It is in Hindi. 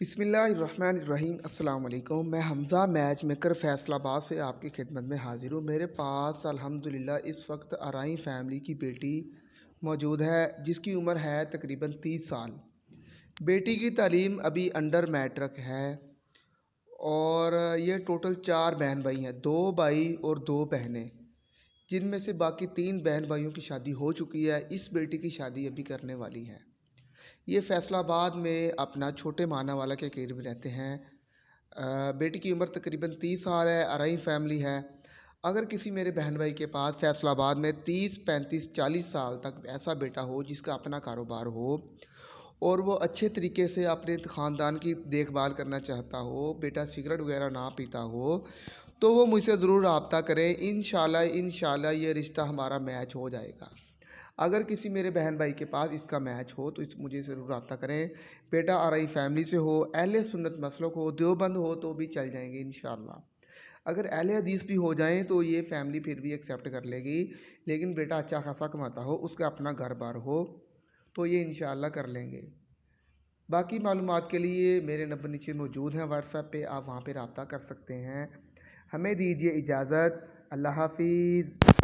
बिस्मिल्लाहिर्रहमानिर्रहीम। अस्सलाम वालेकुम। मैं हमज़ा मैच मेकर फ़ैसलाबाद से आपकी खिदमत में हाज़िर हूँ। मेरे पास अल्हम्दुलिल्लाह इस वक्त आरई फैमिली की बेटी मौजूद है जिसकी उम्र है तकरीबन 30 साल। बेटी की तालीम अभी अंडर मैट्रिक है और ये टोटल 4 बहन भाई हैं, 2 भाई और 2 बहनें, जिनमें से बाकी 3 बहन भाइयों की शादी हो चुकी है। इस बेटी की शादी अभी करने वाली है। ये फैसलाबाद में अपना छोटे माना वाला के करीब रहते हैं। बेटी की उम्र तकरीबन 30 साल है, आरई फैमिली है। अगर किसी मेरे बहन भाई के पास फैसलाबाद में 30, 35, 40 साल तक ऐसा बेटा हो जिसका अपना कारोबार हो और वो अच्छे तरीके से अपने ख़ानदान की देखभाल करना चाहता हो, बेटा सिगरेट वगैरह ना पीता हो, तो वो मुझसे ज़रूर रब्ता करें। इंशाल्लाह ये रिश्ता हमारा मैच हो जाएगा। अगर किसी मेरे बहन भाई के पास इसका मैच हो तो मुझे ज़रूर रब्ता करें। बेटा आरई फैमिली से हो, अहले सुन्नत मसलक हो, देवबंद हो तो भी चल जाएंगे इंशाल्लाह। अगर अहले हदीस भी हो जाएं तो ये फैमिली फिर भी एक्सेप्ट कर लेगी, लेकिन बेटा अच्छा खासा कमाता हो, उसका अपना घर बार हो, तो ये इंशाल्लाह कर लेंगे। बाकी मालूमात के लिए मेरे नंबर नीचे मौजूद हैं व्हाट्सएप पे, आप वहाँ पे रब्ता कर सकते हैं। हमें दीजिए इजाज़त। अल्लाह हाफिज़।